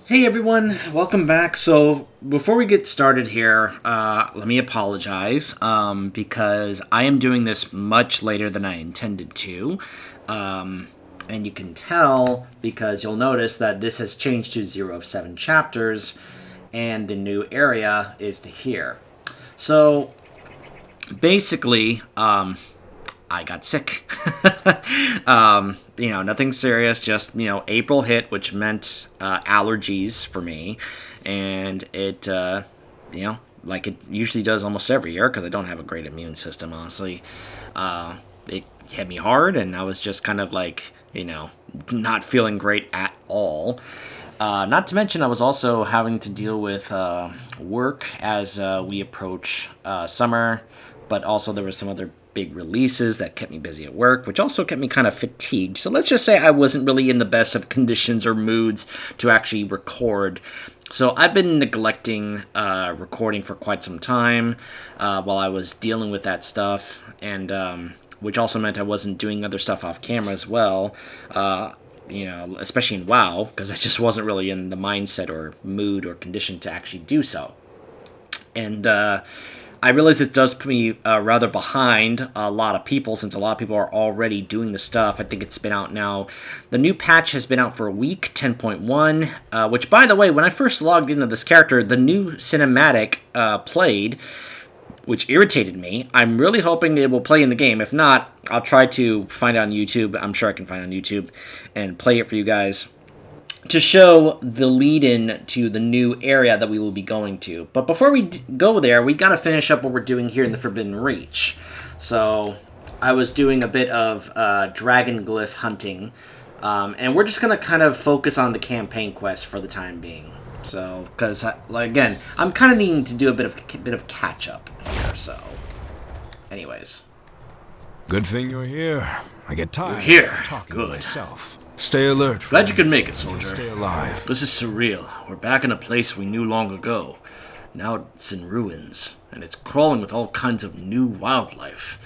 Hey everyone, welcome back. So before we get started here, let me apologize because I am doing this much later than I intended to. And you can tell because you'll notice that this has changed to 0 of 7 chapters and the new area is to here. So basically, I got sick. Nothing serious, just, April hit, which meant allergies for me. And it, like it usually does almost every year, because I don't have a great immune system, honestly. It hit me hard, and I was just kind of like, not feeling great at all. Not to mention, I was also having to deal with work as we approach summer, but also there was some other big releases that kept me busy at work, which also kept me kind of fatigued. So let's just say I wasn't really in the best of conditions or moods to actually record. So I've been neglecting recording for quite some time while I was dealing with that stuff, and which also meant I wasn't doing other stuff off camera as well, especially in WoW, because I just wasn't really in the mindset or mood or condition to actually do so. And I realize this does put me rather behind a lot of people, since a lot of people are already doing the stuff. I think it's been out now. The new patch has been out for a week, 10.1, which, by the way, when I first logged into this character, the new cinematic played, which irritated me. I'm really hoping it will play in the game. If not, I'll try to find it on YouTube. I'm sure I can find it on YouTube and play it for you guys to show the lead-in to the new area that we will be going to. But before we go there, we got to finish up what we're doing here in the Forbidden Reach. So I was doing a bit of dragon glyph hunting, and we're just going to kind of focus on the campaign quest for the time being. So, because, again, I'm kind of needing to do a bit of catch-up here, so anyways. Good thing you're here. I get tired You're here. of talking Good. to myself. Stay alert. Glad you could make it, soldier. Stay alive. This is surreal. We're back in a place we knew long ago. Now it's in ruins, and it's crawling with all kinds of new wildlife.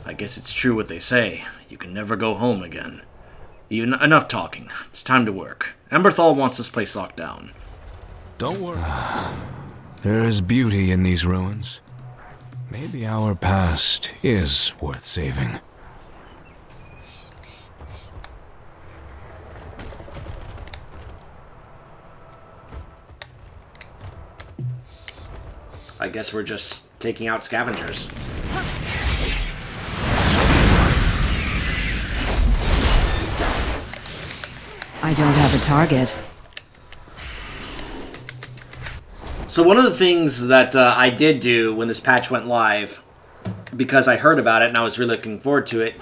I guess it's true what they say. You can never go home again. Enough talking. It's time to work. Emberthal wants this place locked down. Don't worry. There is beauty in these ruins. Maybe our past is worth saving. I guess we're just taking out scavengers. I don't have a target. So one of the things that I did do when this patch went live, because I heard about it and I was really looking forward to it,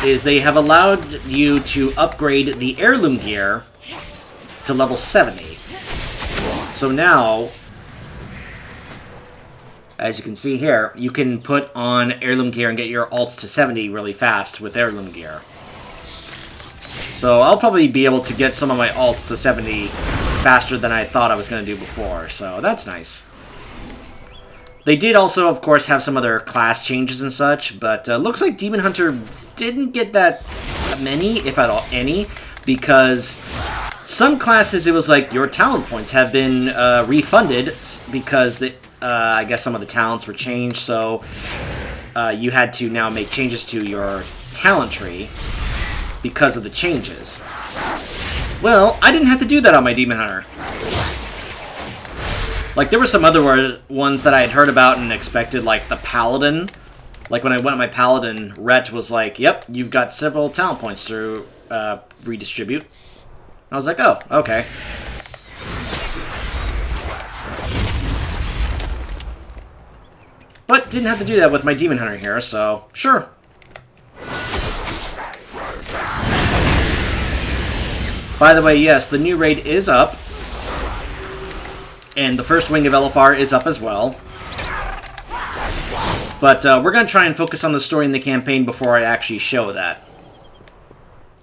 is they have allowed you to upgrade the heirloom gear to level 70. So now, as you can see here, you can put on heirloom gear and get your alts to 70 really fast with heirloom gear. So I'll probably be able to get some of my alts to 70 faster than I thought I was going to do before, so that's nice. They did also, of course, have some other class changes and such, but looks like Demon Hunter didn't get that many, if at all any, because some classes it was like your talent points have been refunded because I guess some of the talents were changed, so you had to now make changes to your talent tree because of the changes. Well, I didn't have to do that on my Demon Hunter. Like, there were some other ones that I had heard about and expected, like the Paladin. Like, when I went on my Paladin, Rhett was like, yep, you've got several talent points to redistribute. I was like, oh, okay. But didn't have to do that with my Demon Hunter here, so sure. By the way, yes, the new raid is up. And the first wing of LFR is up as well. But we're going to try and focus on the story in the campaign before I actually show that.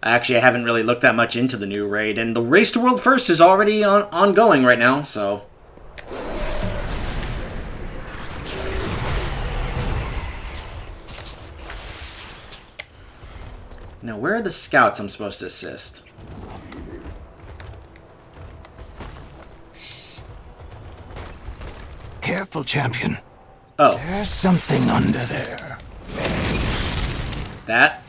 Actually, I haven't really looked that much into the new raid. And the Race to World First is already ongoing right now, so... Now, where are the scouts I'm supposed to assist? careful, champion. Oh. There's something under there. That?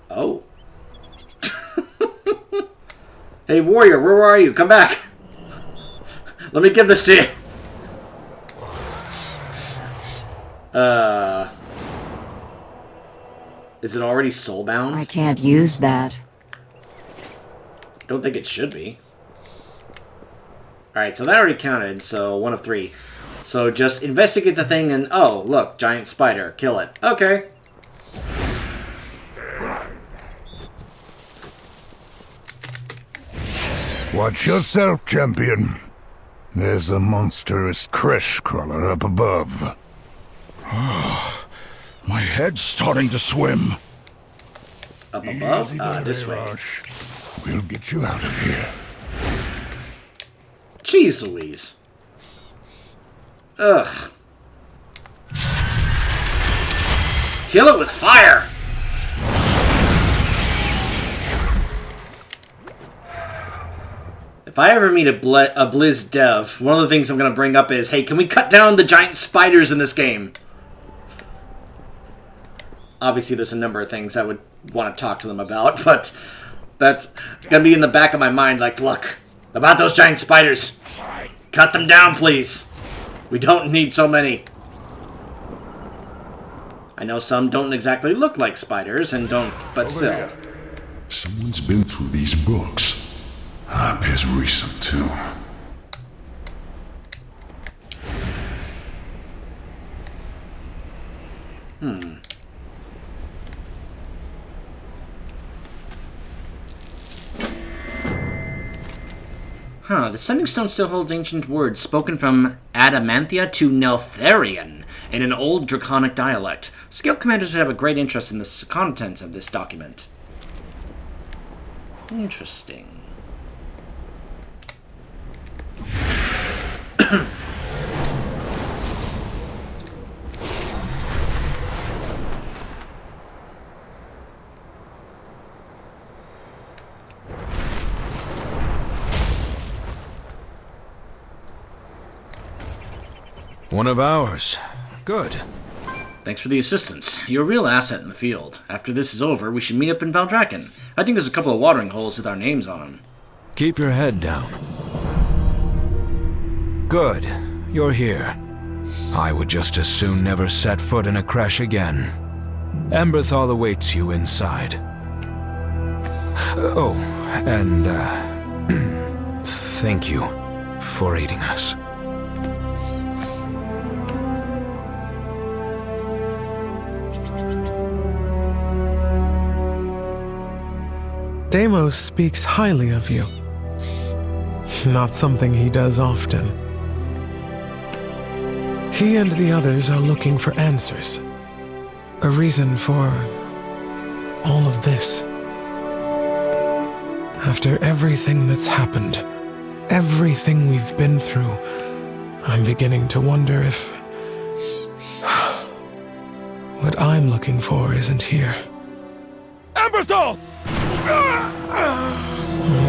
Oh. Hey, warrior, where are you? Come back. Let me give this to you. Is it already soulbound? I can't use that. Don't think it should be. Alright, so that already counted, so 1 of 3. So just investigate the thing and... Oh, look, giant spider. Kill it. Okay. Watch yourself, champion. There's a monstrous crash crawler up above. My head's starting to swim. Up above? This way. Rush. We'll get you out of here. Jeez Louise. Ugh. Kill it with fire! If I ever meet a Blizz dev, one of the things I'm going to bring up is, hey, can we cut down the giant spiders in this game? Obviously, there's a number of things I would want to talk to them about, but that's going to be in the back of my mind, like, look, about those giant spiders. Cut them down, please. We don't need so many. I know some don't exactly look like spiders, and don't, but still. Someone's been through these books. Appears recent, too. The Sending Stone still holds ancient words spoken from Adamantia to Neltharion in an old Draconic dialect. Skill commanders would have a great interest in the contents of this document. Interesting. One of ours. Good. Thanks for the assistance. You're a real asset in the field. After this is over, we should meet up in Valdrakken. I think there's a couple of watering holes with our names on them. Keep your head down. Good. You're here. I would just as soon never set foot in a crash again. Emberthal awaits you inside. Oh, and, thank you for aiding us. Deimos speaks highly of you. Not something he does often. He and the others are looking for answers. A reason for all of this. After everything that's happened, everything we've been through, I'm beginning to wonder if what I'm looking for isn't here. Emberthal!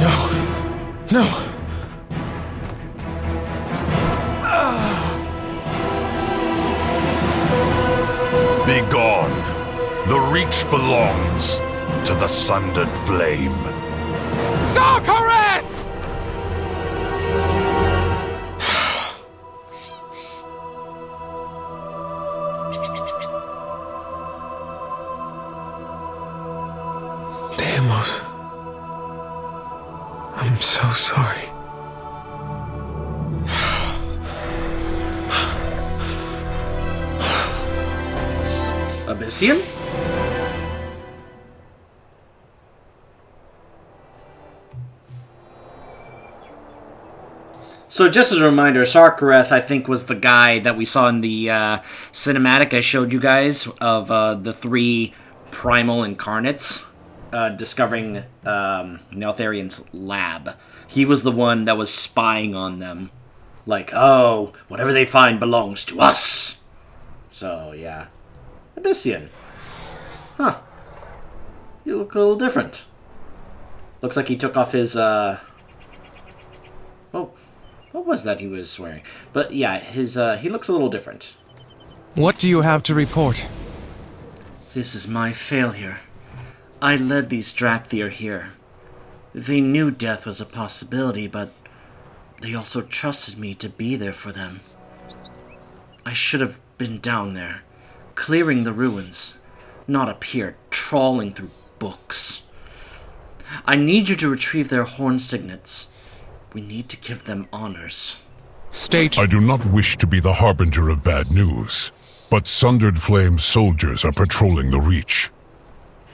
No. No. Begone. The Reach belongs to the Sundered Flame. Sarkareth! Deimos. I'm so sorry. Abyssian? So just as a reminder, Sarkareth, I think, was the guy that we saw in the cinematic I showed you guys of the 3 primal incarnates discovering Neltharion's lab. He was the one that was spying on them. Like, oh, whatever they find belongs to us. So, yeah. Abyssian. Huh. You look a little different. Looks like he took off his, Oh, what was that he was wearing? But yeah, his, he looks a little different. What do you have to report? This is my failure. I led these Drakthir here. They knew death was a possibility, but they also trusted me to be there for them. I should have been down there, clearing the ruins, not up here, trawling through books. I need you to retrieve their horn signets. We need to give them honors. State. I do not wish to be the harbinger of bad news, but Sundered Flame soldiers are patrolling the Reach.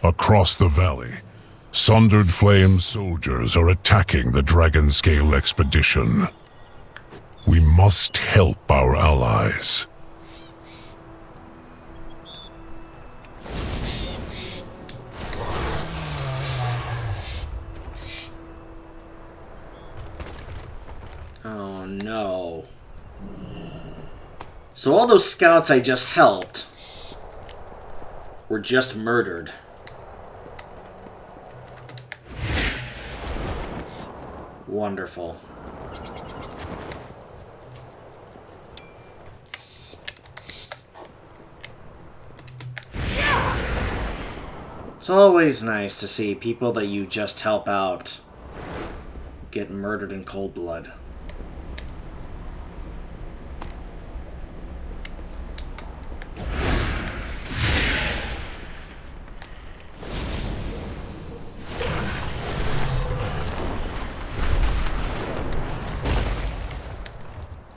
Across the valley, Sundered Flame soldiers are attacking the Dragonscale expedition. We must help our allies. Oh no. So all those scouts I just helped were just murdered. Wonderful. It's always nice to see people that you just help out get murdered in cold blood.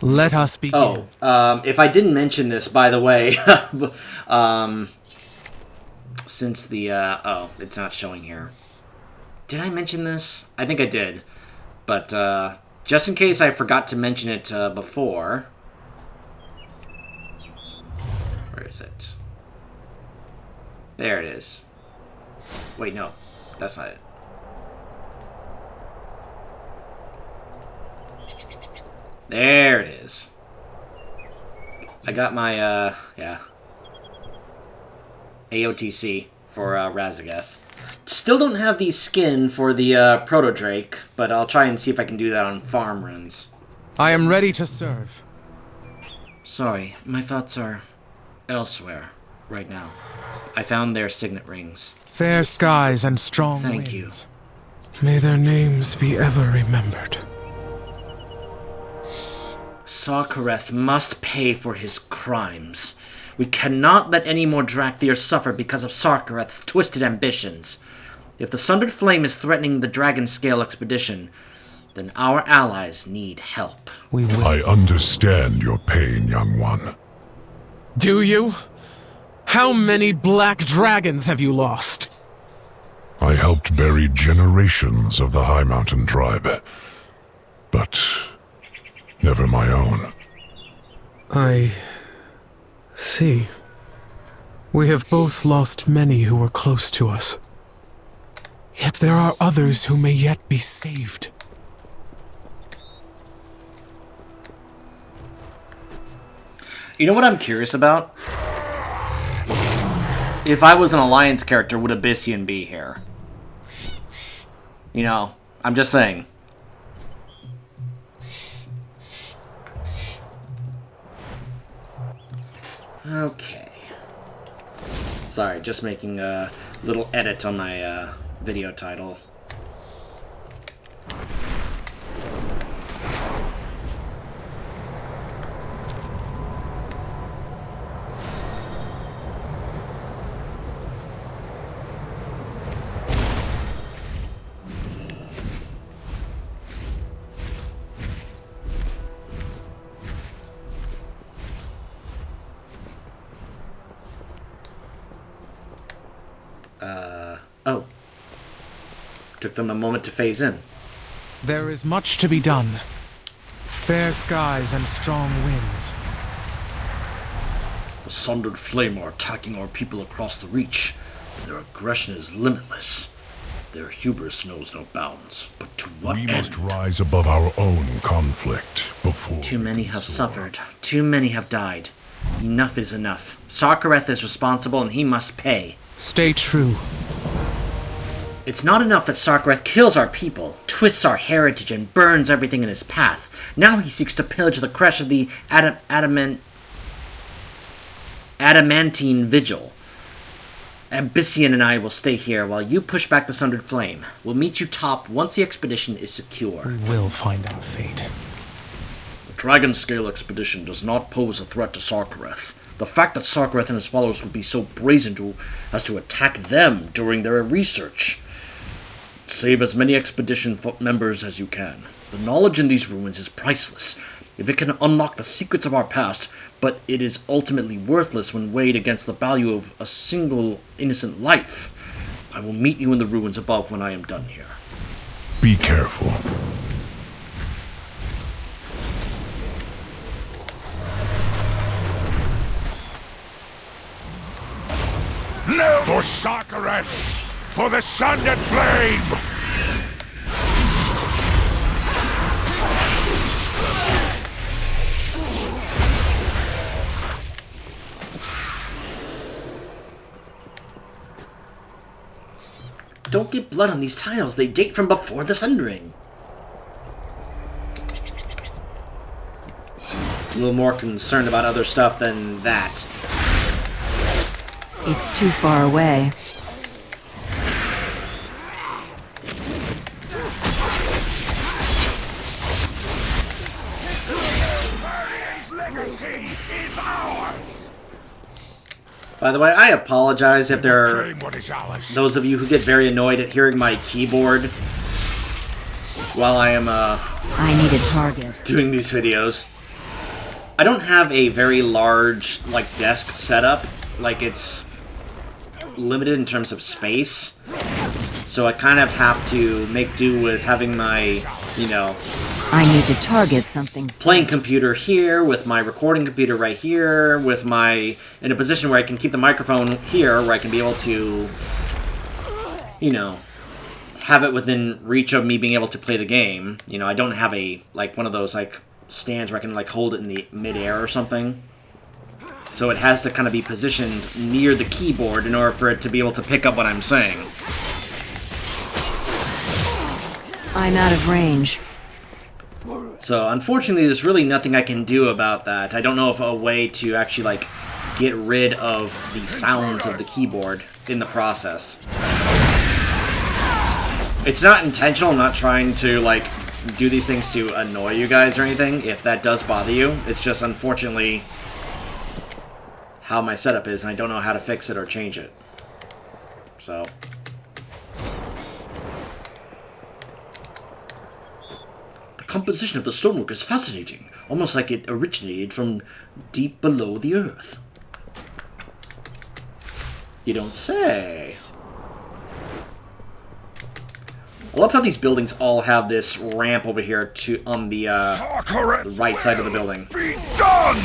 Let us begin. Oh, if I didn't mention this, by the way, since the, oh, it's not showing here. Did I mention this? I think I did. But, just in case I forgot to mention it, before. Where is it? There it is. Wait, no. That's not it. There it is. I got my, yeah. AOTC for, Razageth. Still don't have the skin for the, Proto-Drake, but I'll try and see if I can do that on farm runs. I am ready to serve. Sorry, my thoughts are elsewhere right now. I found their signet rings. Fair skies and strong Thank winds. May their names be ever remembered. Sarkareth must pay for his crimes. We cannot let any more Drakthir suffer because of Sarkareth's twisted ambitions. If the Sundered Flame is threatening the Dragonscale expedition, then our allies need help. We will. I understand your pain, young one. Do you? How many black dragons have you lost? I helped bury generations of the High Mountain tribe, but never my own. I see. We have both lost many who were close to us. Yet there are others who may yet be saved. You know what I'm curious about? If I was an Alliance character, would Abyssian be here? You know, I'm just saying. Okay. Sorry, just making a little edit on my video title. Oh. Took them a moment to phase in. There is much to be done. Fair skies and strong winds. The Sundered Flame are attacking our people across the Reach. Their aggression is limitless. Their hubris knows no bounds. But to what end? We must rise above our own conflict before... Too many have suffered. Too many have died. Enough is enough. Sarkareth is responsible and he must pay. Stay true. It's not enough that Sarkareth kills our people, twists our heritage, and burns everything in his path. Now he seeks to pillage the crest of the adamantine vigil. Abyssian and I will stay here while you push back the Sundered Flame. We'll meet you top once the expedition is secure. We will find our fate. The Dragonscale expedition does not pose a threat to Sarkareth. The fact that Sarkareth and his followers would be so brazen as to attack them during their research. Save as many expedition members as you can. The knowledge in these ruins is priceless. If it can unlock the secrets of our past, but it is ultimately worthless when weighed against the value of a single innocent life. I will meet you in the ruins above when I am done here. Be careful. No! For Sarkareth! For the Sundered Flame! Don't get blood on these tiles. They date from before the Sundering. A little more concerned about other stuff than that. It's too far away. By the way, I apologize if there are those of you who get very annoyed at hearing my keyboard while I am I need a target. doing these videos. I don't have a very large desk setup. It's limited in terms of space. So I kind of have to make do with having my, I need to target something playing first. computer here, with my recording computer right here, with my, in a position where I can keep the microphone here, where I can be able to, have it within reach of me being able to play the game. I don't have a, one of those, stands where I can, hold it in the mid-air or something. So it has to kind of be positioned near the keyboard in order for it to be able to pick up what I'm saying. I'm out of range. So, unfortunately, there's really nothing I can do about that. I don't know if a way to actually, get rid of the sounds of the keyboard in the process. It's not intentional. I'm not trying to, do these things to annoy you guys or anything, if that does bother you. It's just, unfortunately, how my setup is, and I don't know how to fix it or change it. So... composition of the stonework is fascinating, almost like it originated from deep below the earth. You don't say. I love how these buildings all have this ramp over here on the right side of the building. Be done!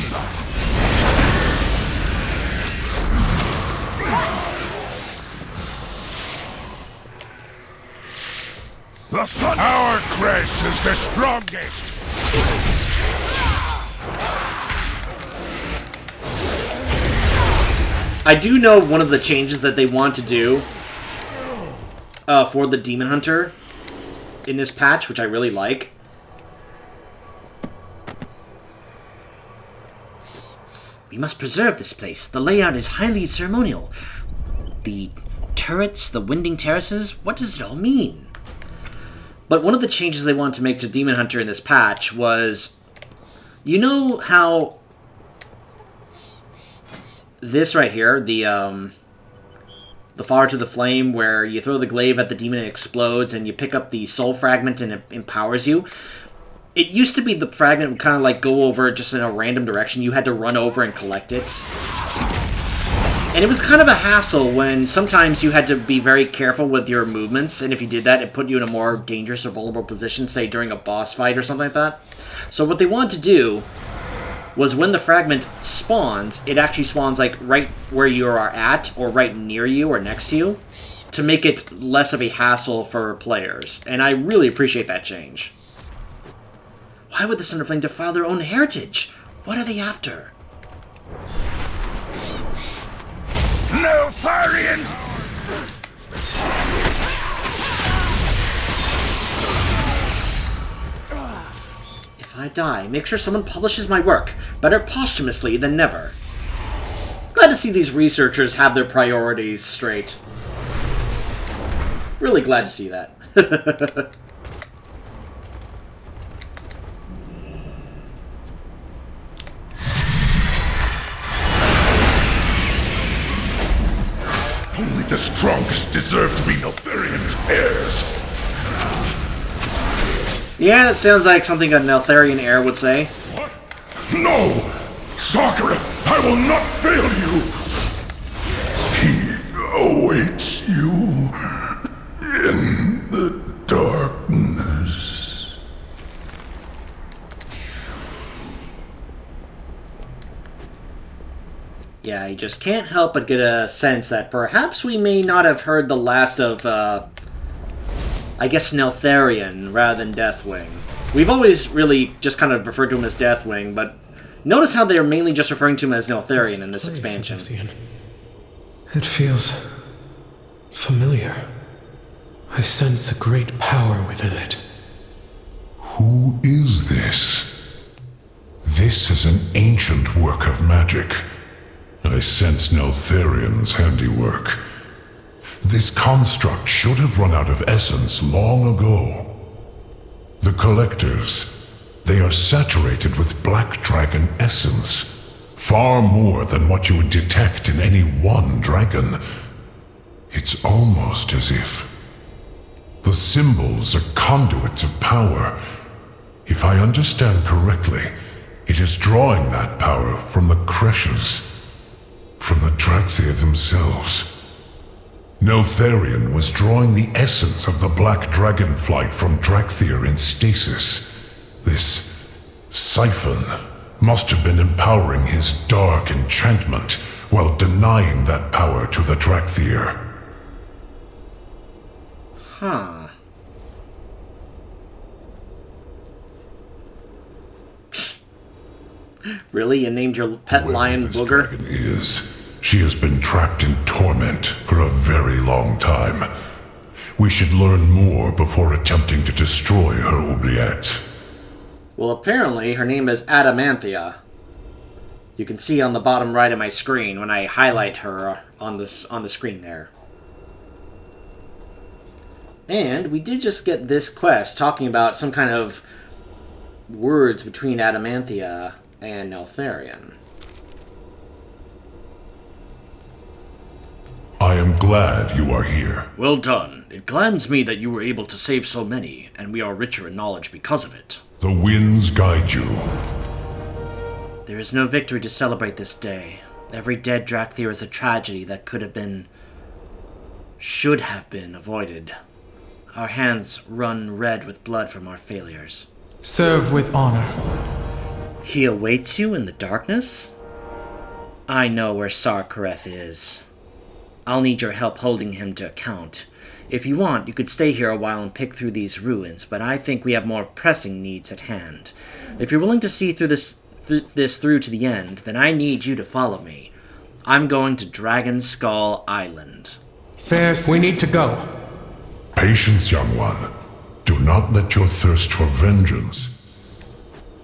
Our crest is the strongest! I do know one of the changes that they want to do for the Demon Hunter in this patch, which I really like. We must preserve this place. The layout is highly ceremonial. The turrets, the winding terraces, what does it all mean? But one of the changes they wanted to make to Demon Hunter in this patch was, you know how this right here, the Fire to the Flame, where you throw the glaive at the demon and it explodes, and you pick up the soul fragment and it empowers you? It used to be the fragment would kind of go over just in a random direction. You had to run over and collect it. And it was kind of a hassle when sometimes you had to be very careful with your movements, and if you did that, it put you in a more dangerous or vulnerable position, say during a boss fight or something like that. So what they wanted to do was when the fragment spawns, it actually spawns right where you are at, or right near you, or next to you, to make it less of a hassle for players. And I really appreciate that change. Why would the Sundered Flame defile their own heritage? What are they after? No variant! I die, make sure someone publishes my work. Better posthumously than never. Glad to see these researchers have their priorities straight. Really glad to see that. Only the strongest deserve to be Neltharian's heirs. Yeah, that sounds like something a Neltharian heir would say. What? No! Sarkareth, I will not fail you! He awaits you in the darkness. Yeah, I just can't help but get a sense that perhaps we may not have heard the last of, I guess Neltharion rather than Deathwing. We've always really just kind of referred to him as Deathwing, but notice how they're mainly just referring to him as Neltharion in this expansion. It feels familiar. I sense a great power within it. Who is this? This is an ancient work of magic. I sense Neltharion's handiwork. This construct should have run out of essence long ago. The collectors, they are saturated with black dragon essence. Far more than what you would detect in any one dragon. It's almost as if the symbols are conduits of power. If I understand correctly, it is drawing that power from the Kreshes, from the Drakthir themselves. Neltharion was drawing the essence of the black dragonflight from Drakthir in stasis. This siphon must have been empowering his dark enchantment while denying that power to the Drakthir. Huh. Really? You named your pet lion Whoever this Booger? dragon is, she has been trapped in torment for a very long time. We should learn more before attempting to destroy her oubliette. Well, apparently her name is Adamanthia. You can see on the bottom right of my screen when I highlight her on the screen there. And we did just get this quest talking about some kind of words between Adamanthia and Neltharion. I am glad you are here. Well done. It gladdens me that you were able to save so many, and we are richer in knowledge because of it. The winds guide you. There is no victory to celebrate this day. Every dead Drakthir is a tragedy that should have been avoided. Our hands run red with blood from our failures. Serve with honor. He awaits you in the darkness? I know where Sarkareth is. I'll need your help holding him to account. If you want, you could stay here a while and pick through these ruins, but I think we have more pressing needs at hand. If you're willing to see through this through to the end, then I need you to follow me. I'm going to Dragon Skull Island. Fairs, we need to go. Patience, young one. Do not let your thirst for vengeance.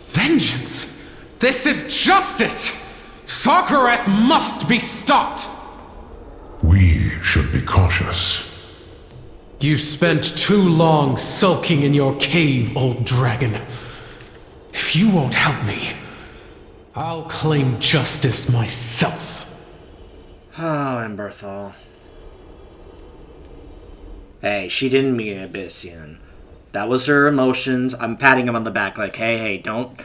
Vengeance? This is justice! Sarkareth must be stopped! We should be cautious. You spent too long sulking in your cave, old dragon. If you won't help me, I'll claim justice myself. Oh, Emberthal. Hey, she didn't mean Abyssian. That was her emotions. I'm patting him on the back like, hey, don't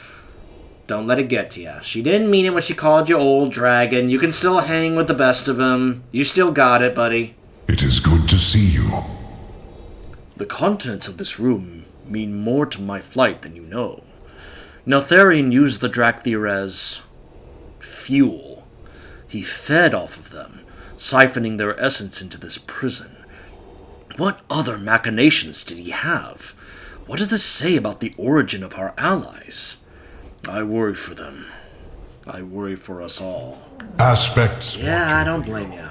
let it get to you. She didn't mean it when she called you old dragon. You can still hang with the best of them. You still got it, buddy. It is good to see you. The contents of this room mean more to my flight than you know. Neltharion used the Drakthir as fuel. He fed off of them, siphoning their essence into this prison. What other machinations did he have? What does this say about the origin of our allies? I worry for them. I worry for us all. Aspects. Yeah, I don't blame you.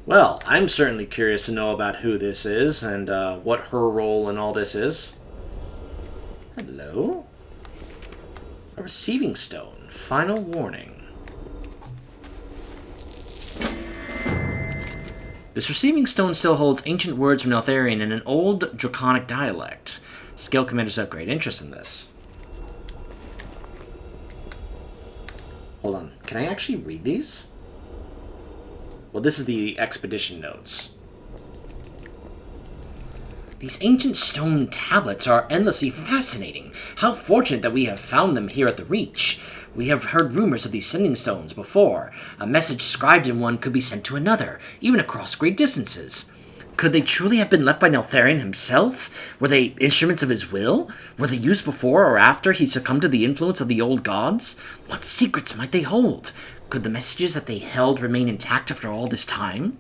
Well, I'm certainly curious to know about who this is and what her role in all this is. Hello? A receiving stone. Final warning. This receiving stone still holds ancient words from Neltharion in an old draconic dialect. Skill commanders have great interest in this. Hold on. Can I actually read these? Well, this is the expedition notes. These ancient stone tablets are endlessly fascinating. How fortunate that we have found them here at the Reach. We have heard rumors of these sending stones before. A message scribed in one could be sent to another, even across great distances. Could they truly have been left by Neltharion himself? Were they instruments of his will? Were they used before or after he succumbed to the influence of the old gods? What secrets might they hold? Could the messages that they held remain intact after all this time?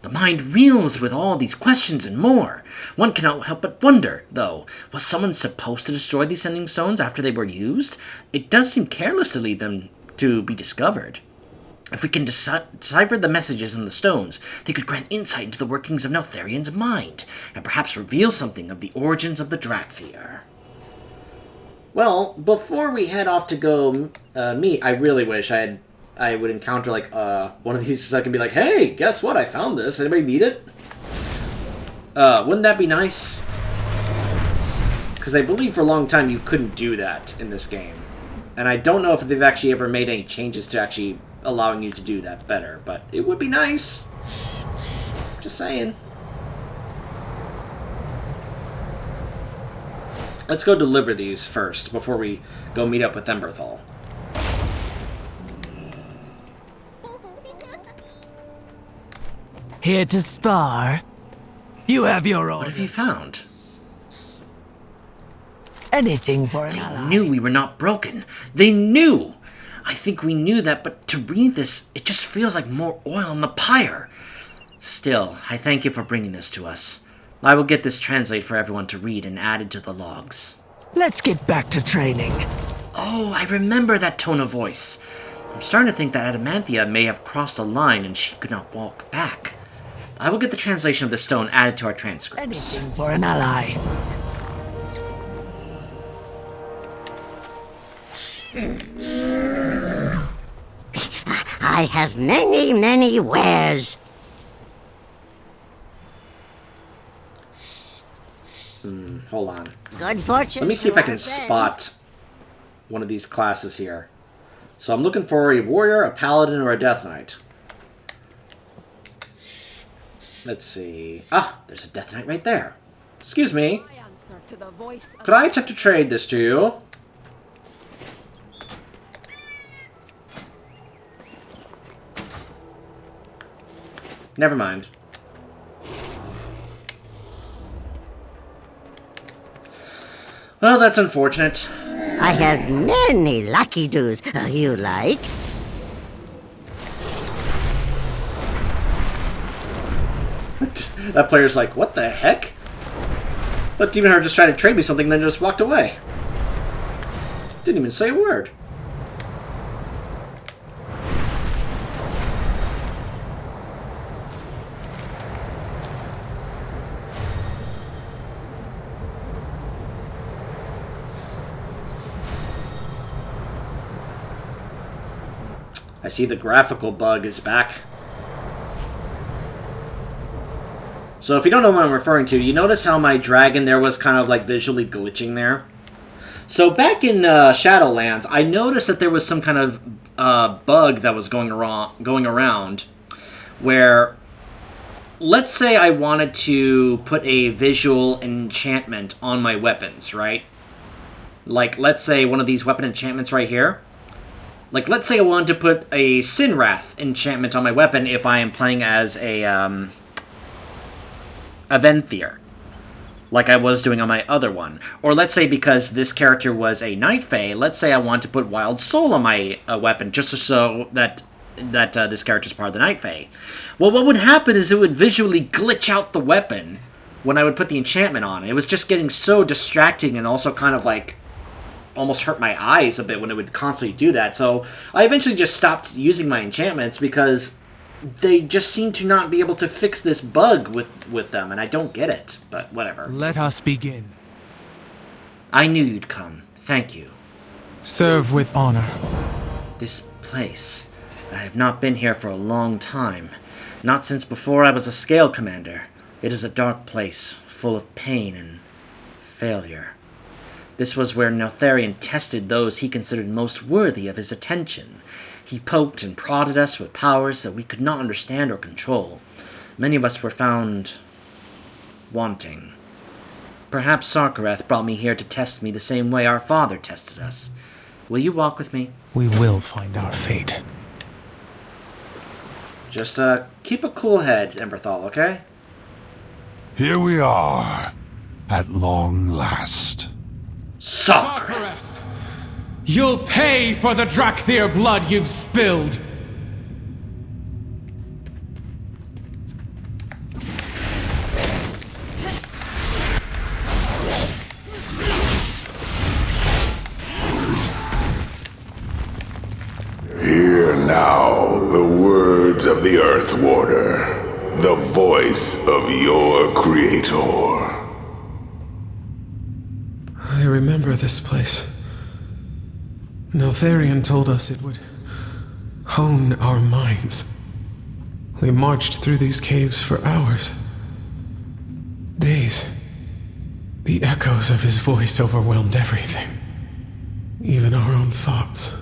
The mind reels with all these questions and more. One cannot help but wonder, though, was someone supposed to destroy these sending stones after they were used? It does seem careless to leave them to be discovered. If we can decipher the messages in the stones, they could grant insight into the workings of Neltharion's mind, and perhaps reveal something of the origins of the Drakthir. Well, before we head off to go meet, I really wish I would encounter, like, one of these so I can be like, hey, guess what? I found this. Anybody need it? Wouldn't that be nice? Because I believe for a long time you couldn't do that in this game. And I don't know if they've actually ever made any changes to actually allowing you to do that better. But it would be nice. Just saying. Let's go deliver these first before we go meet up with Emberthal. Here to spar? You have your own. What have you found? Anything for an They ally. knew we were not broken. They knew! I think we knew that, but to read this, it just feels like more oil on the pyre. Still, I thank you for bringing this to us. I will get this translated for everyone to read and added to the logs. Let's get back to training. Oh, I remember that tone of voice. I'm starting to think that Adamanthia may have crossed a line and she could not walk back. I will get the translation of the stone added to our transcripts. Anything for an ally. I have many, many wares. Hold on. Good fortune. Let me see if to I can our friends. spot one of these classes here. So I'm looking for a warrior, a paladin, or a death knight. Let's see. Ah, there's a death knight right there. Excuse me. Could I attempt to trade this to you? Never mind. Well, that's unfortunate. I have many lucky doos. You like? That player's like, what the heck? But Demon Hunter just tried to trade me something, then just walked away. Didn't even say a word. I see the graphical bug is back. So if you don't know what I'm referring to, you notice how my dragon there was kind of like visually glitching there? So back in Shadowlands, I noticed that there was some kind of bug that was going around where, let's say I wanted to put a visual enchantment on my weapons, right? Like, let's say one of these weapon enchantments right here. Like, let's say I wanted to put a Sinwrath enchantment on my weapon if I am playing as a Venthyr, like I was doing on my other one. Or let's say because this character was a Night Fae, let's say I want to put Wild Soul on my weapon just so that this character is part of the Night Fae. Well, what would happen is it would visually glitch out the weapon when I would put the enchantment on. It was just getting so distracting and also kind of like almost hurt my eyes a bit when it would constantly do that. So I eventually just stopped using my enchantments because they just seem to not be able to fix this bug with them, and I don't get it, but whatever. Let us begin. I knew you'd come. Thank you. Serve with honor. This place. I have not been here for a long time. Not since before I was a scale commander. It is a dark place, full of pain and failure. This was where Neltharion tested those he considered most worthy of his attention. He poked and prodded us with powers that we could not understand or control. Many of us were found wanting. Perhaps Sarkareth brought me here to test me the same way our father tested us. Will you walk with me? We will find our fate. Just, keep a cool head, Emberthal, okay? Here we are, at long last. Sarkareth! You'll pay for the Drakthir blood you've spilled! Hear now the words of the Earth Warder, the voice of your creator. I remember this place. Neltharion told us it would hone our minds. We marched through these caves for hours. Days. The echoes of his voice overwhelmed everything. Even our own thoughts.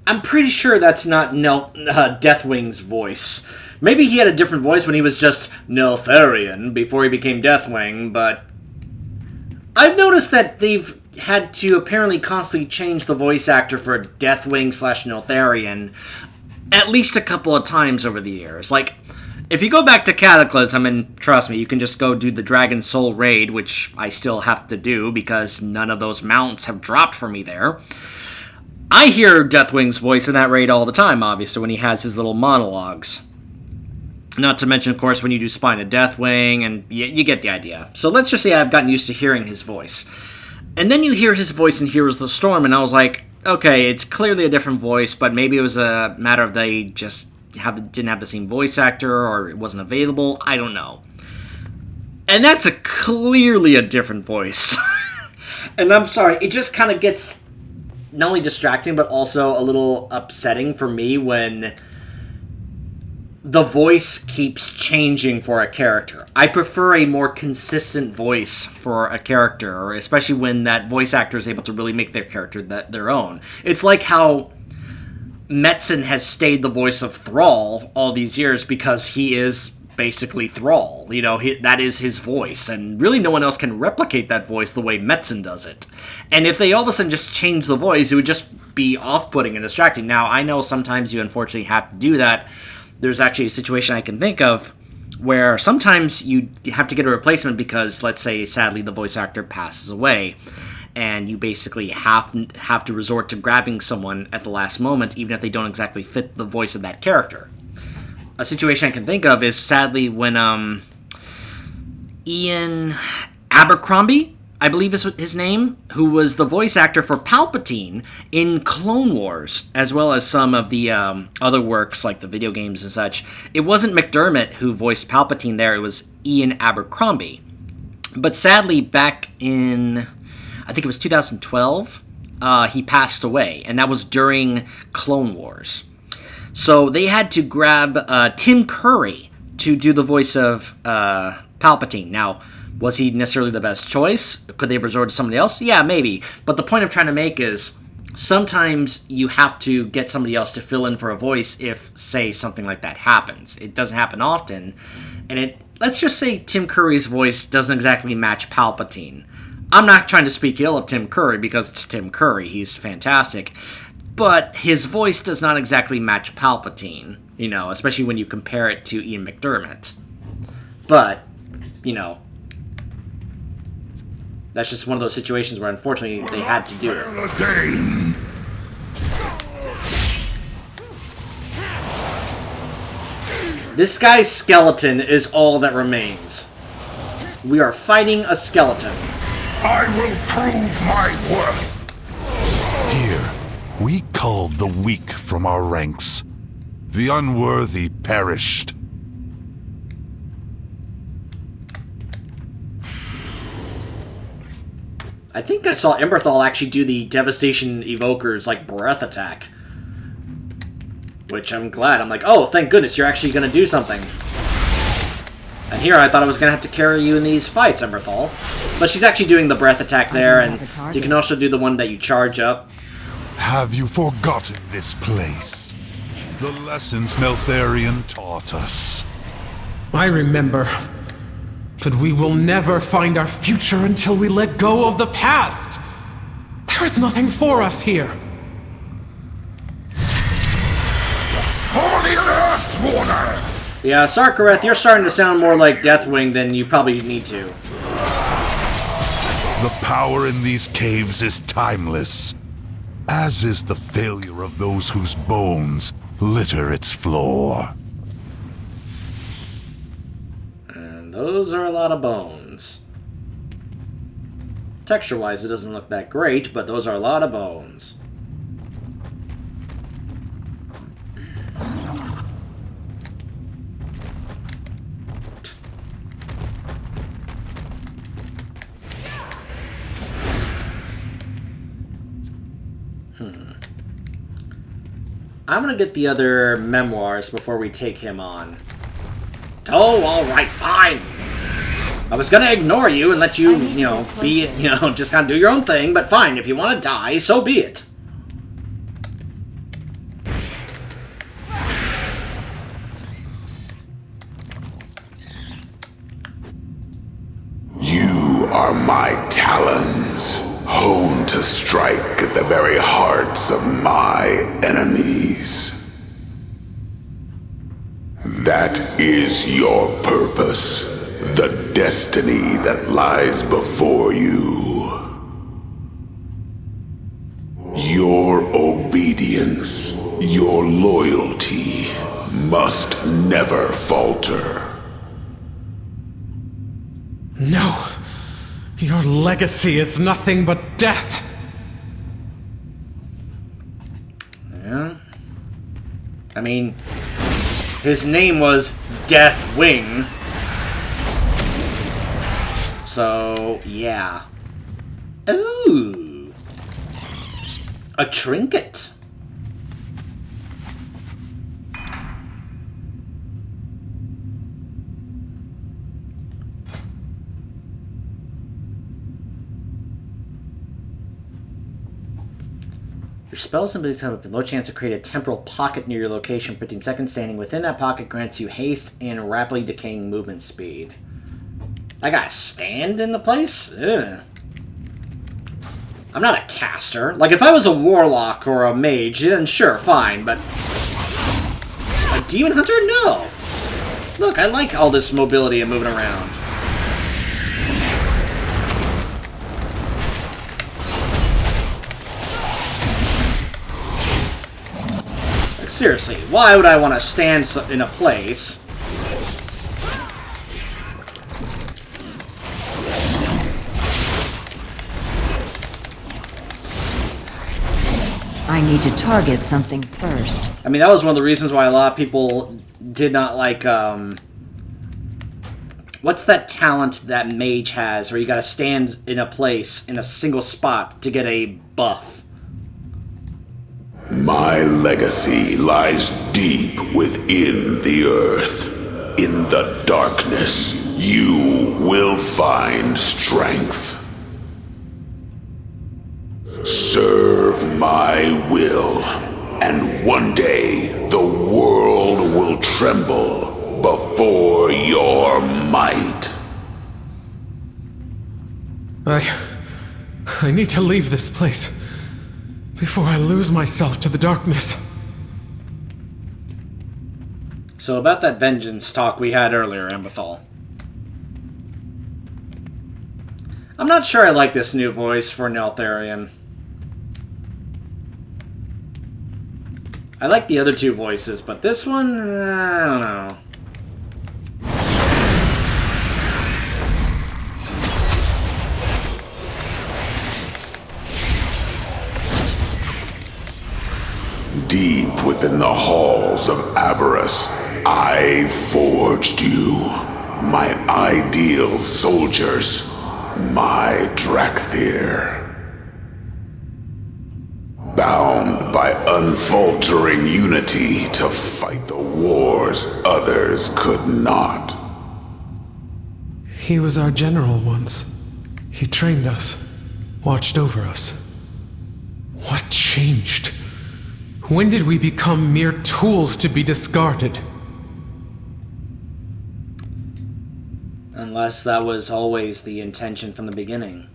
I'm pretty sure that's not Deathwing's voice. Maybe he had a different voice when he was just Neltharion before he became Deathwing, but I've noticed that they've had to apparently constantly change the voice actor for Deathwing/Neltharion at least a couple of times over the years. Like, if you go back to Cataclysm, and trust me, you can just go do the Dragon Soul raid, which I still have to do because none of those mounts have dropped for me there. I hear Deathwing's voice in that raid all the time, obviously, when he has his little monologues. Not to mention, of course, when you do Spine of Deathwing, and you get the idea. So let's just say I've gotten used to hearing his voice. And then you hear his voice in Heroes of the Storm, and I was like, okay, it's clearly a different voice, but maybe it was a matter of they just didn't have the same voice actor, or it wasn't available, I don't know. And that's clearly a different voice. And I'm sorry, it just kind of gets not only distracting, but also a little upsetting for me when the voice keeps changing for a character. I prefer a more consistent voice for a character, especially when that voice actor is able to really make their character their own. It's like how Metzen has stayed the voice of Thrall all these years because he is basically Thrall. You know, that is his voice, and really no one else can replicate that voice the way Metzen does it. And if they all of a sudden just change the voice, it would just be off-putting and distracting. Now, I know sometimes you unfortunately have to do that. There's actually a situation I can think of where sometimes you have to get a replacement because, let's say, sadly, the voice actor passes away, and you basically have to resort to grabbing someone at the last moment, even if they don't exactly fit the voice of that character. A situation I can think of is, sadly, when Ian Abercrombie, I believe is his name, who was the voice actor for Palpatine in Clone Wars, as well as some of the other works like the video games and such. It wasn't McDermott who voiced Palpatine there, it was Ian Abercrombie. But sadly, back in, I think it was 2012, he passed away, and that was during Clone Wars. So they had to grab Tim Curry to do the voice of Palpatine. Now, was he necessarily the best choice? Could they have resorted to somebody else? Yeah, maybe. But the point I'm trying to make is sometimes you have to get somebody else to fill in for a voice if, say, something like that happens. It doesn't happen often. And let's just say Tim Curry's voice doesn't exactly match Palpatine. I'm not trying to speak ill of Tim Curry because it's Tim Curry. He's fantastic. But his voice does not exactly match Palpatine, you know, especially when you compare it to Ian McDermott. But, you know, that's just one of those situations where, unfortunately, they had to do it. This guy's skeleton is all that remains. We are fighting a skeleton. I will prove my worth. Here, we culled the weak from our ranks. The unworthy perished. I think I saw Emberthal actually do the Devastation Evoker's, like, breath attack. Which I'm glad. I'm like, oh, thank goodness, you're actually going to do something. And here I thought I was going to have to carry you in these fights, Emberthal. But she's actually doing the breath attack there, and you can also do the one that you charge up. Have you forgotten this place? The lessons Neltharion taught us. I remember. But we will never find our future until we let go of the past. There is nothing for us here. For the Earthwarder! Yeah, Sarkareth, you're starting to sound more like Deathwing than you probably need to. The power in these caves is timeless, as is the failure of those whose bones litter its floor. And those are a lot of bones. Texture-wise, it doesn't look that great, but those are a lot of bones. I'm gonna get the other memoirs before we take him on. Oh, alright, fine! I was gonna ignore you and let you, be, just kind of do your own thing, but fine, if you want to die, so be it. You are my talons, honed to strike at the very hearts of my enemies. That is your purpose, the destiny that lies before you. Your obedience, your loyalty must never falter. No. Your legacy is nothing but death. Yeah. I mean, his name was Deathwing. So, yeah. Ooh. A trinket. Your spells and abilities have a low chance to create a temporal pocket near your location. 15 seconds standing within that pocket grants you haste and rapidly decaying movement speed. I gotta stand in the place? Ugh. I'm not a caster. Like, if I was a warlock or a mage, then sure, fine, but... a demon hunter? No! Look, I like all this mobility and moving around. Like, seriously, why would I want to stand in a place... I need to target something first. I mean, that was one of the reasons why a lot of people did not like, what's that talent that mage has, where you gotta stand in a place, in a single spot, to get a buff? My legacy lies deep within the earth. In the darkness, you will find strength. Serve my will, and one day the world will tremble before your might. I need to leave this place before I lose myself to the darkness. So about that vengeance talk we had earlier, Amberthal. I'm not sure I like this new voice for Neltharion. I like the other two voices, but this one, I don't know. Deep within the halls of Aberrus, I forged you, my ideal soldiers. my Drakthir. Bound by unfaltering unity to fight the wars others could not. He was our general once. He trained us, watched over us. What changed? When did we become mere tools to be discarded? Unless that was always the intention from the beginning.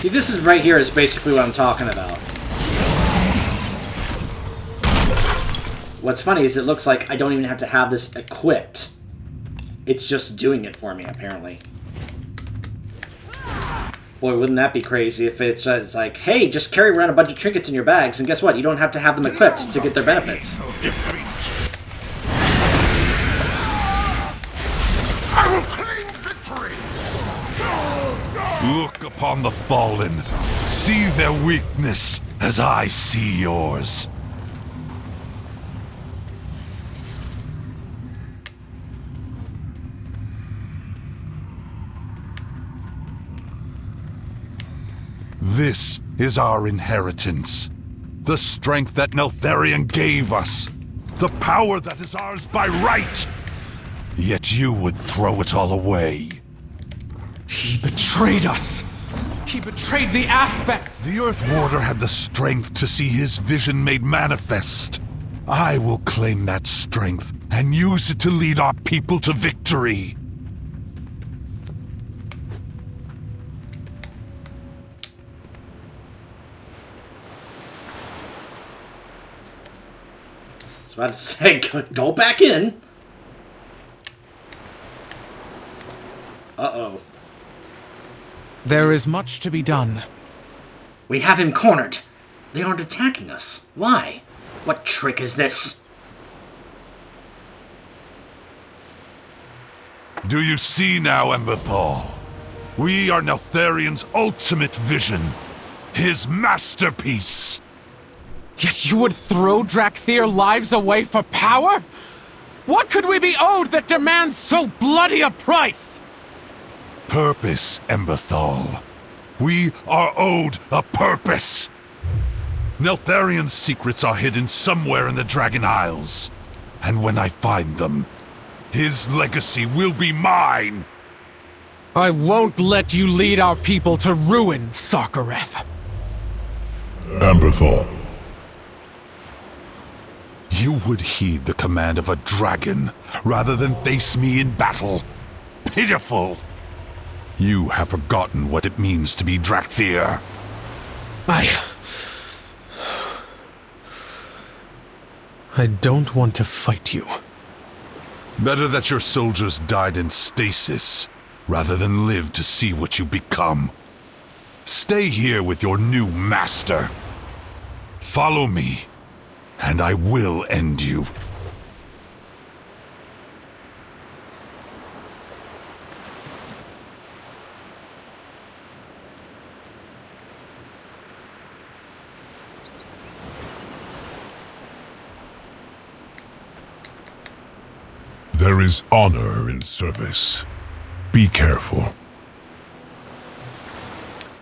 See, this is right here is basically what I'm talking about. What's funny is it looks like I don't even have to have this equipped. It's just doing it for me, apparently. Boy, wouldn't that be crazy if it's like, hey, just carry around a bunch of trinkets in your bags, and guess what? You don't have to have them equipped to get their benefits. I will claim victory! Look upon the fallen. See their weakness as I see yours. This is our inheritance. The strength that Neltharion gave us. The power that is ours by right. Yet you would throw it all away. He betrayed us! He betrayed the aspects! The Earth Warder had the strength to see his vision made manifest. I will claim that strength and use it to lead our people to victory. I was about to say, go back in. Uh-oh. There is much to be done. We have him cornered. They aren't attacking us. Why? What trick is this? Do you see now, Emberthal? We are Neltharion's ultimate vision. His masterpiece. Yet you would throw Drakthir lives away for power? What could we be owed that demands so bloody a price? Purpose, Emberthal. We are owed a purpose. Neltharion's secrets are hidden somewhere in the Dragon Isles. And when I find them, his legacy will be mine. I won't let you lead our people to ruin, Sarkareth. Emberthal. You would heed the command of a dragon rather than face me in battle. Pitiful! You have forgotten what it means to be Drakthir. I don't want to fight you. Better that your soldiers died in stasis, rather than live to see what you become. Stay here with your new master. Follow me, and I will end you. There is honor in service. Be careful.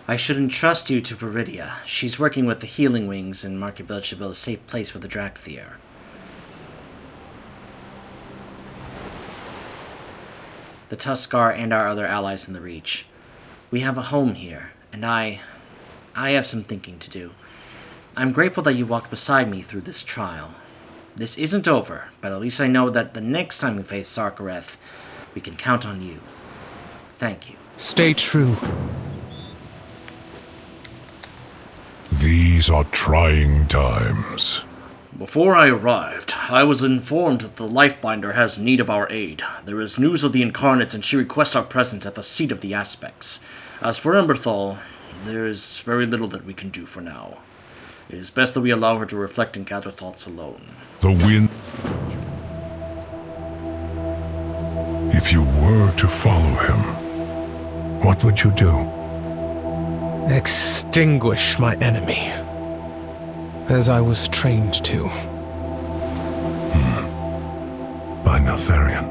I should entrust you to Viridia. She's working with the Healing Wings, and Market Village should build a safe place for the Drakthir. The Tuskar and our other allies in the Reach. We have a home here, and I have some thinking to do. I'm grateful that you walked beside me through this trial. This isn't over, but at least I know that the next time we face Sarkareth, we can count on you. Thank you. Stay true. These are trying times. Before I arrived, I was informed that the Lifebinder has need of our aid. There is news of the Incarnates, and she requests our presence at the seat of the Aspects. As for Emberthal, there is very little that we can do for now. It is best that we allow her to reflect and gather thoughts alone. The wind... If you were to follow him, what would you do? Extinguish my enemy, as I was trained to. By Neltharion.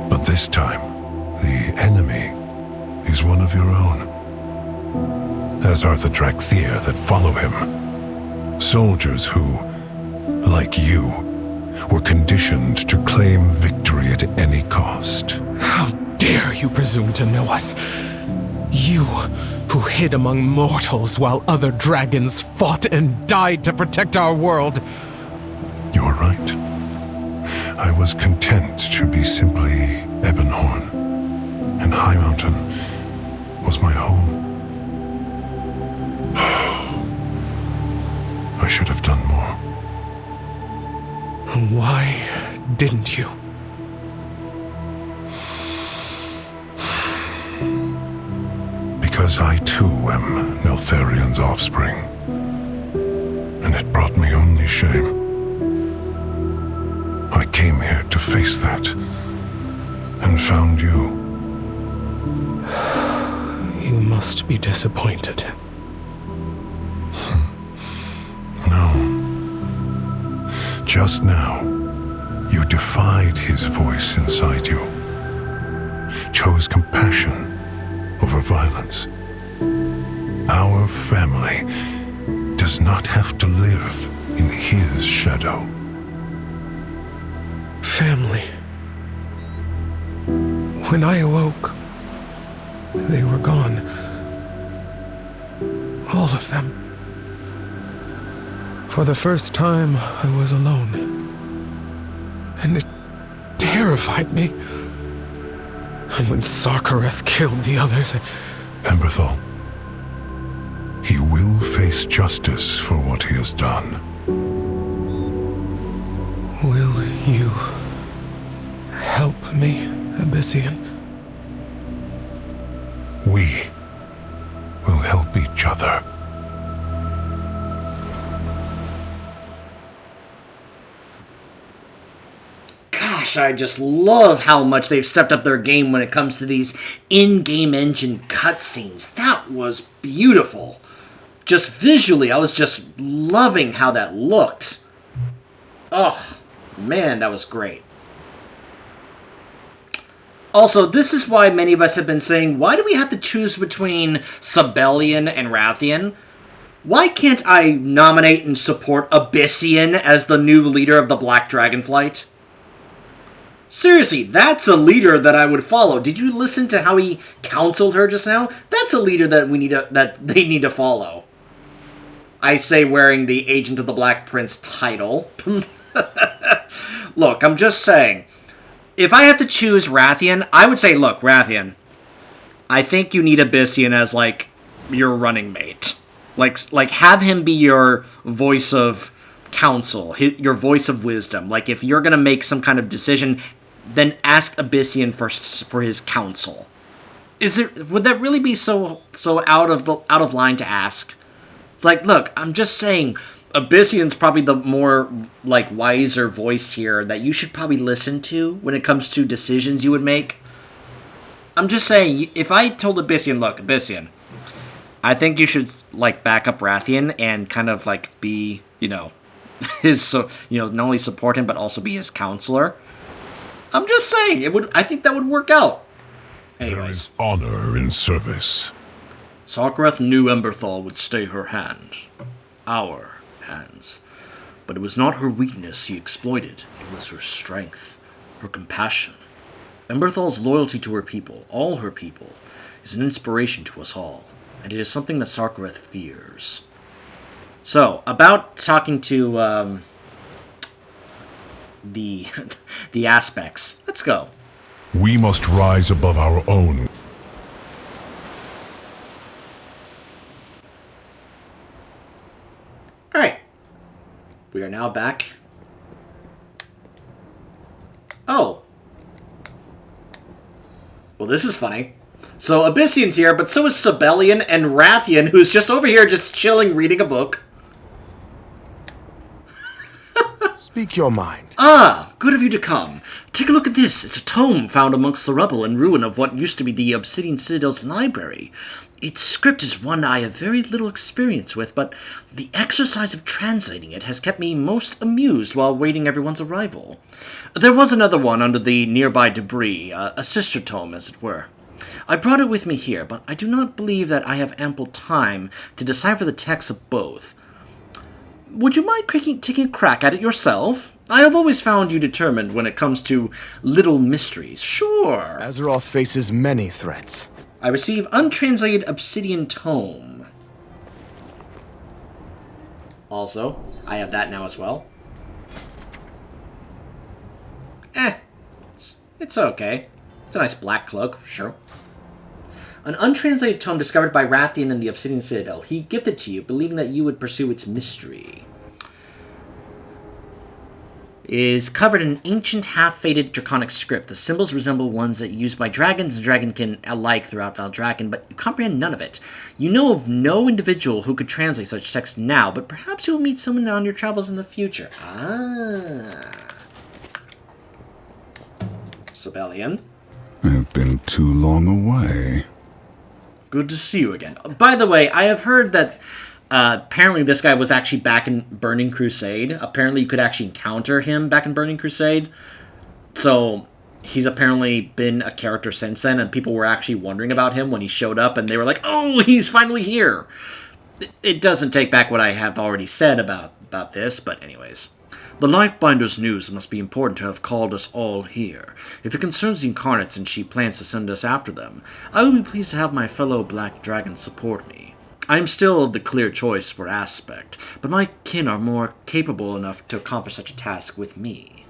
But this time, the enemy is one of your own. As are the Drakthir that follow him. Soldiers who, like you, were conditioned to claim victory at any cost. How dare you presume to know us? You, who hid among mortals while other dragons fought and died to protect our world. You're right. I was content to be simply Ebonhorn, and High Mountain was my home. I should have done more. Why didn't you? Because I too am Neltharion's offspring, and it brought me only shame. I came here to face that, and found you. You must be disappointed. No. Just now, you defied his voice inside you. Chose compassion over violence. Our family does not have to live in his shadow. Family. When I awoke, they were gone. All of them. For the first time, I was alone. And it terrified me. And when Sarkareth killed the others, Emberthal, he will face justice for what he has done. Will you help me, Abyssian? We will help each other. Gosh, I just love how much they've stepped up their game when it comes to these in-game engine cutscenes. That was beautiful. Just visually, I was just loving how that looked. Oh, man, that was great. Also, this is why many of us have been saying, why do we have to choose between Sibelian and Rathian? Why can't I nominate and support Abyssian as the new leader of the Black Dragonflight? Seriously, that's a leader that I would follow. Did you listen to how he counseled her just now? That's a leader that they need to follow. I say wearing the Agent of the Black Prince title. Look, I'm just saying. If I have to choose Rathian, I would say, look, Rathian, I think you need Abyssian as, like, your running mate. Like have him be your voice of counsel, your voice of wisdom. Like, if you're going to make some kind of decision, then ask Abyssian for his counsel. Would that really be so out of line to ask? Like, look, I'm just saying, Abyssian's probably the more, like, wiser voice here that you should probably listen to when it comes to decisions you would make. I'm just saying, if I told Abyssian, look, Abyssian, I think you should, like, back up Rathian and kind of, like, be, not only support him, but also be his counselor. I'm just saying, I think that would work out. Anyways. There is honor in service. Sarkareth knew Emberthal would stay her hand. Our hands. But it was not her weakness he exploited. It was her strength, her compassion. Emberthal's loyalty to her people, all her people, is an inspiration to us all, and it is something that Sarkareth fears. So, about talking to the aspects. Let's go. We must rise above our own. Alright. We are now back. Oh. Well, this is funny. So Abyssian's here, but so is Sibelian and Rathian, who's just over here just chilling, reading a book. Speak your mind. Ah, good of you to come. Take a look at this. It's a tome found amongst the rubble and ruin of what used to be the Obsidian Citadel's library. Its script is one I have very little experience with, but the exercise of translating it has kept me most amused while waiting everyone's arrival. There was another one under the nearby debris, a sister tome, as it were. I brought it with me here, but I do not believe that I have ample time to decipher the text of both. Would you mind taking a crack at it yourself? I have always found you determined when it comes to little mysteries. Sure. Azeroth faces many threats. I receive untranslated Obsidian Tome. Also, I have that now as well. It's okay. It's a nice black cloak, sure. An untranslated tome discovered by Rathian in the Obsidian Citadel. He gifted to you, believing that you would pursue its mystery. Is covered in ancient, half-faded draconic script. The symbols resemble ones that used by dragons and dragonkin alike throughout Valdrakken, but you comprehend none of it. You know of no individual who could translate such text now, but perhaps you will meet someone on your travels in the future. Ah. Sibelian. I've been too long away. Good to see you again. By the way, I have heard that apparently this guy was actually back in Burning Crusade. Apparently you could actually encounter him back in Burning Crusade. So he's apparently been a character since then, and people were actually wondering about him when he showed up, and they were like, oh, he's finally here. It doesn't take back what I have already said about this, but anyways. The Lifebinder's news must be important to have called us all here. If it concerns the Incarnates and she plans to send us after them, I will be pleased to have my fellow Black Dragons support me. I am still the clear choice for Aspect, but my kin are more capable enough to accomplish such a task with me.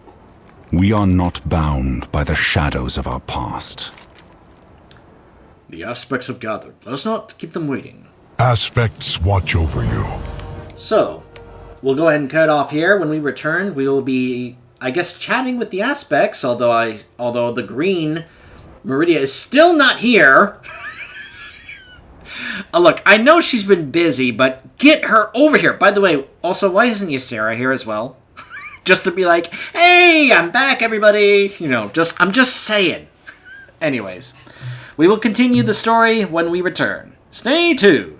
We are not bound by the shadows of our past. The Aspects have gathered. Let us not keep them waiting. Aspects watch over you. So, we'll go ahead and cut off here. When we return, we will be, I guess, chatting with the Aspects, although the green Meridia is still not here. Look, I know she's been busy, but get her over here. By the way, also, why isn't Ysera here as well? Just to be like, hey, I'm back, everybody. You know, I'm just saying. Anyways, we will continue the story when we return. Stay tuned.